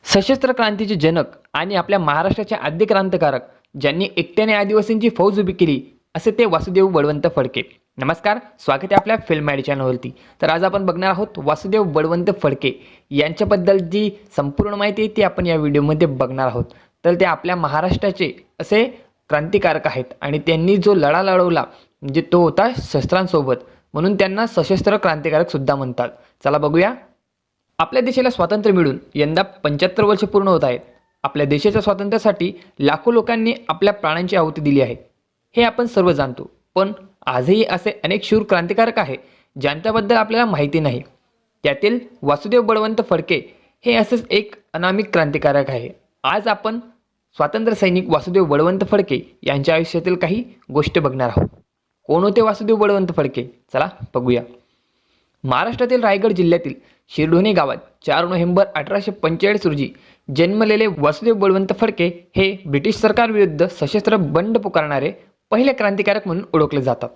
सशस्त्र क्रांतीचे जनक आणि आपल्या महाराष्ट्राचे आद्य क्रांतिकारक ज्यांनी एकट्याने आदिवासींची फौज उभी केली असे ते वासुदेव बळवंत फडके. नमस्कार, स्वागत आहे आपल्या फिल्म आयडी चॅनलवरती. तर आज आपण बघणार आहोत वासुदेव बळवंत फडके यांच्याबद्दल जी संपूर्ण माहिती आहे ती आपण या व्हिडिओमध्ये बघणार आहोत. तर ते आपल्या महाराष्ट्राचे असे क्रांतिकारक आहेत आणि त्यांनी जो लढा लढवला म्हणजे तो होता शस्त्रांसोबत, म्हणून त्यांना सशस्त्र क्रांतिकारक सुद्धा म्हणतात. चला बघूया. आपल्या देशाला स्वातंत्र्य मिळून यंदा 75 वर्ष पूर्ण होत आहेत. आपल्या देशाच्या स्वातंत्र्यासाठी लाखो लोकांनी आपल्या प्राणांची आहुती दिली आहे, हे आपण सर्व जाणतो. पण आजही असे अनेक शूर क्रांतिकारक आहेत ज्यांच्याबद्दल आपल्याला माहिती नाही. त्यातील वासुदेव बळवंत फडके हे असेच एक अनामिक क्रांतिकारक आहे. आज आपण स्वातंत्र्य सैनिक वासुदेव बळवंत फडके यांच्या आयुष्यातील काही गोष्टी बघणार आहोत. कोण होते वासुदेव बळवंत फडके? चला बघूया. महाराष्ट्रातील रायगड जिल्ह्यातील शिरढोणे गावात 4 नोव्हेंबर 1845 रोजी जन्मलेले वासुदेव बळवंत फडके हे ब्रिटिश सरकारविरुद्ध सशस्त्र बंड पुकारणारे पहिले क्रांतिकारक म्हणून ओळखले जातात.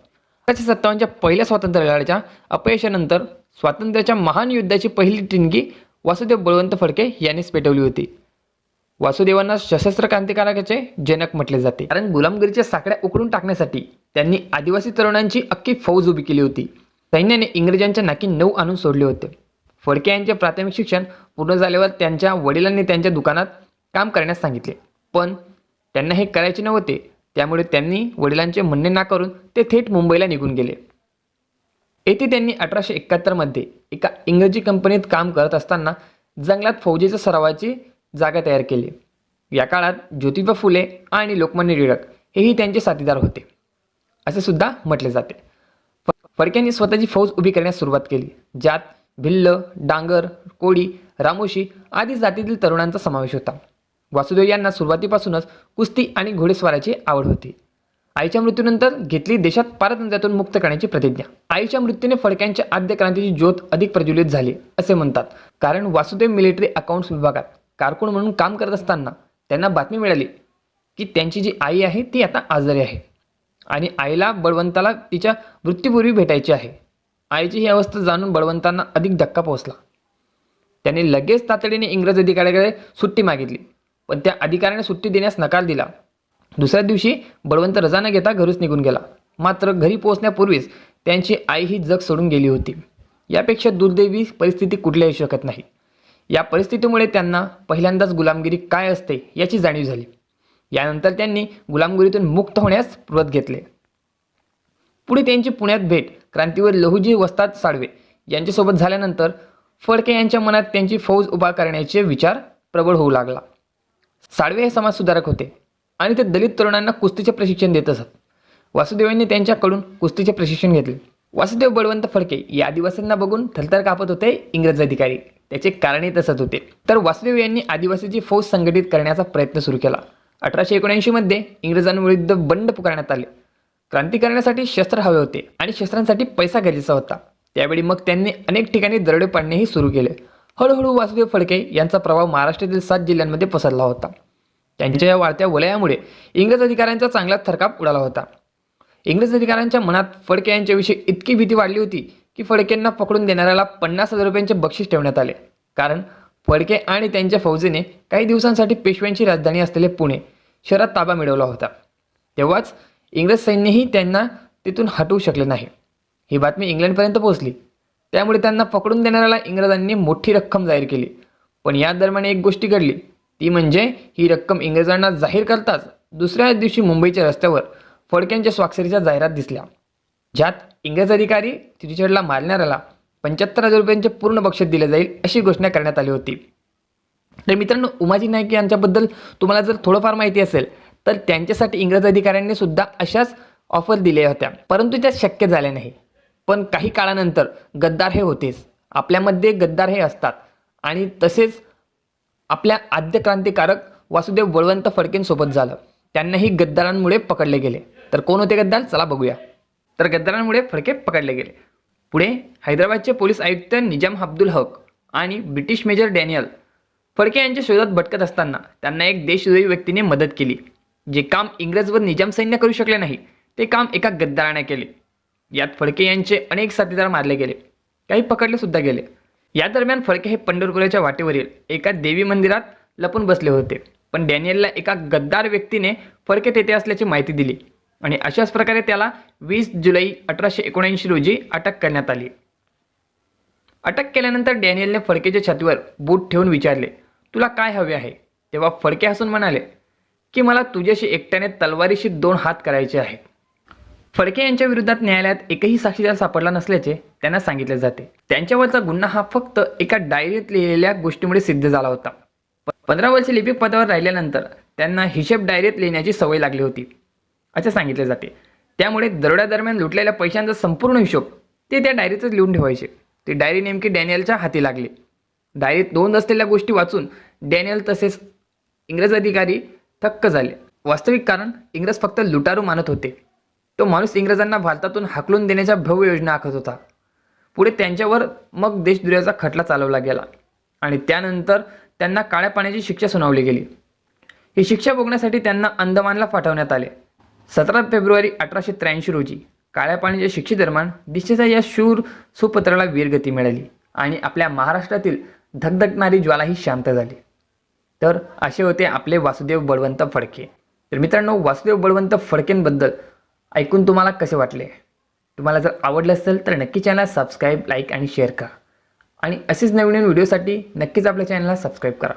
1957च्या पहिल्या स्वातंत्र्य लढ्याच्या अपयशानंतर स्वातंत्र्याच्या महान युद्धाची पहिली ठिणगी वासुदेव बळवंत फडके यांनीच पेटवली होती. वासुदेवांना सशस्त्र क्रांतिकारकाचे जनक म्हटले जाते, कारण गुलामगिरीच्या साकड्या उकडून टाकण्यासाठी त्यांनी आदिवासी तरुणांची अख्खी फौज उभी केली होती. सैन्याने इंग्रजांच्या नाकी 9 आणून सोडले होते. फडके यांचे प्राथमिक शिक्षण पूर्ण झाल्यावर त्यांच्या वडिलांनी त्यांच्या दुकानात काम करण्यास सांगितले, पण त्यांना हे करायचे नव्हते. त्यामुळे त्यांनी वडिलांचे म्हणणे नाकारून ते थेट मुंबईला निघून गेले. येथे त्यांनी 1871 मध्ये एका इंग्रजी कंपनीत काम करत असताना जंगलात फौजेच्या सरावाची जागा तयार केली. या काळात ज्योतिबा फुले आणि लोकमान्य टिळक हेही त्यांचे साथीदार होते असे सुद्धा म्हटले जाते. फडक्यांनी स्वतःची फौज उभी करण्यास सुरुवात केली, ज्यात भिल्ल, डांगर, कोळी, रामोशी आदी जातीतील तरुणांचा समावेश होता. वासुदेव यांना सुरुवातीपासूनच कुस्ती आणि घोडेस्वाराची आवड होती. आईच्या मृत्यूनंतर घेतली देशात पारतंत्र्यातून मुक्त करण्याची प्रतिज्ञा. आईच्या मृत्यूने फडक्यांच्या आद्य क्रांतीची ज्योत अधिक प्रज्वलित झाली असे म्हणतात, कारण वासुदेव मिलिटरी अकाउंट्स विभागात कारकून म्हणून काम करत असताना त्यांना बातमी मिळाली की त्यांची जी आई आहे ती आता आजारी आहे आणि आईला बळवंताला तिच्या मृत्यूपूर्वी भेटायची आहे. आईची ही अवस्था जाणून बळवंतांना अधिक धक्का पोहोचला. त्यांनी लगेच तातडीने इंग्रज अधिकाऱ्याकडे सुट्टी मागितली, पण त्या अधिकाऱ्याने सुट्टी देण्यास नकार दिला. दुसऱ्या दिवशी बळवंत रजा न घेता घरीच निघून गेला. मात्र घरी पोहोचण्यापूर्वीच त्यांची आई ही जग सोडून गेली होती. यापेक्षा दुर्दैवी परिस्थिती कुठल्याही होऊ शकत नाही. या परिस्थितीमुळे त्यांना पहिल्यांदाच गुलामगिरी काय असते याची जाणीव झाली. यानंतर त्यांनी गुलामगिरीतून मुक्त होण्यास व्रत घेतले. पुढे त्यांची पुण्यात भेट क्रांतीवीर लहुजी वस्ताद साळवे यांच्यासोबत झाल्यानंतर फडके यांच्या मनात त्यांची फौज उभा करण्याचे विचार प्रबळ होऊ लागला. साळवे हे समाजसुधारक होते आणि ते दलित तरुणांना कुस्तीचे प्रशिक्षण देत असत. वासुदेवांनी त्यांच्याकडून कुस्तीचे प्रशिक्षण घेतले. वासुदेव बळवंत फडके या आदिवासींना बघून थरथर कापत होते इंग्रज अधिकारी. त्याचे कारणही तसंच होते. तर वासुदेव यांनी आदिवासीची फौज संघटित करण्याचा प्रयत्न सुरू केला. 1879 मध्ये इंग्रजांविरुद्ध बंड पुकारण्यात आले. क्रांती करण्यासाठी शस्त्र हवे होते आणि शस्त्रांसाठी पैसा गरजेचा होता. त्यावेळी मग त्यांनी अनेक ठिकाणी दरोडे पाडणेही सुरू केले. हळूहळू वासुदेव फडके यांचा प्रभाव महाराष्ट्रातील 7 जिल्ह्यांमध्ये पसरला होता. त्यांच्या या वाढत्या वलयामुळे इंग्रज अधिकाऱ्यांचा चांगलाच थरकाप उडाला होता. इंग्रज अधिकाऱ्यांच्या मनात फडके यांच्याविषयी इतकी भीती वाढली होती की फडकेंना पकडून देणाऱ्याला 50,000 रुपयांचे बक्षीस ठेवण्यात आले, कारण फडके आणि त्यांच्या फौजेने काही दिवसांसाठी पेशव्यांची राजधानी असलेले पुणे शहरात ताबा मिळवला होता. तेव्हाच इंग्रज सैन्यही त्यांना तिथून हटवू शकले नाही. ही बातमी इंग्लंडपर्यंत पोहोचली. त्यामुळे त्यांना पकडून देणाऱ्याला इंग्रजांनी मोठी रक्कम जाहीर केली. पण या दरम्यान एक गोष्ट घडली, ती म्हणजे ही रक्कम इंग्रजांना जाहीर करताच दुसऱ्या दिवशी मुंबईच्या रस्त्यावर फडक्यांच्या स्वाक्षरीच्या जाहिरात दिसल्या, ज्यात इंग्रज अधिकारी रिचर्डला मारणाऱ्याला 75,000 रुपयांचे पूर्ण बक्षीस दिले जाईल अशी घोषणा करण्यात आली होती. तर मित्रांनो, उमाजी नाईक यांच्याबद्दल तुम्हाला जर थोडंफार माहिती असेल तर त्यांच्यासाठी इंग्रज अधिकाऱ्यांनी सुद्धा अशाच ऑफर दिल्या होत्या, परंतु त्या शक्य झाल्या नाही. पण काही काळानंतर गद्दार हे होतेच. आपल्यामध्ये गद्दार हे असतात आणि तसेच आपल्या आद्य क्रांतिकारक वासुदेव बळवंत फडकेंसोबत झालं. त्यांनाही गद्दारांमुळे पकडले गेले. तर कोण होते गद्दार? चला बघूया. तर गद्दारांमुळे फडके पकडले गेले. पुढे हैदराबादचे पोलीस आयुक्त निजाम अब्दुल हक आणि ब्रिटिश मेजर डॅनियल फडके यांच्या शोधात भटकत असताना त्यांना एक देशद्रोही व्यक्तीने मदत केली. जे काम इंग्रज व निजाम सैन्य करू शकले नाही ते काम एका गद्दाराने केले. यात फडके यांचे अनेक साथीदार मारले गेले, काही पकडले सुद्धा गेले. या दरम्यान फडके हे पंढरपुराच्या वाटेवरील एका देवी मंदिरात लपून बसले होते. पण डॅनियलला एका गद्दार व्यक्तीने फडके तेथे असल्याची माहिती दिली आणि अशाच प्रकारे त्याला 20 जुलै 1879 रोजी अटक करण्यात आली. अटक केल्यानंतर डॅनियलने फडकेच्या छातीवर बोट ठेवून विचारले, तुला काय हवे आहे? तेव्हा फडके हसून म्हणाले की मला तुझ्याशी एकट्याने तलवारीशी 2 हात करायचे आहेत. फडके यांच्या विरोधात न्यायालयात एकही साक्षीदार सापडला नसल्याचे त्यांना सांगितले जाते. त्यांच्यावरचा गुन्हा हा फक्त एका डायरीत लिहिलेल्या गोष्टीमुळे सिद्ध झाला होता. 15 वर्ष लिपिक पदावर राहिल्यानंतर त्यांना हिशेब डायरीत लिहिण्याची सवय लागली होती असे सांगितले जाते. त्यामुळे दरोड्यादरम्यान लुटलेल्या पैशांचा संपूर्ण हिशोब ते त्या डायरीतच लिहून ठेवायचे. ती डायरी नेमकी डॅनियलच्या हाती लागली. डायरीत नोंद असलेल्या गोष्टी वाचून डॅनियल तसेच इंग्रज अधिकारी थक्क झाले. वास्तविक कारण इंग्रज फक्त लुटारू मानत होते. तो माणूस इंग्रजांना भारतातून हाकलून देण्याच्या भव्य योजना आखत होता. पुढे त्यांच्यावर मग देशद्रोहाचा खटला चालवला गेला आणि त्यानंतर त्यांना काळ्या पाण्याची शिक्षा सुनावली गेली. ही शिक्षा भोगण्यासाठी त्यांना अंदमानला पाठवण्यात आले. 17 फेब्रुवारी 1883 रोजी काळ्या पाण्याच्या शिक्षेदरम्यान दिशेच्या या शूर सुपुत्राला वीरगती मिळाली आणि आपल्या महाराष्ट्रातील धगधगणारी ज्वालाही शांत झाली. तर असे होते आपले वासुदेव बळवंत फडके. तर मित्रांनो, वासुदेव बळवंत फडकेंबद्दल ऐकून तुम्हाला कसे वाटले? तुम्हाला जर आवडलं असेल तर नक्की चॅनलला सबस्क्राईब, लाईक आणि शेअर करा आणि असेच नवीन व्हिडिओसाठी नक्कीच आपल्या चॅनलला सबस्क्राईब करा.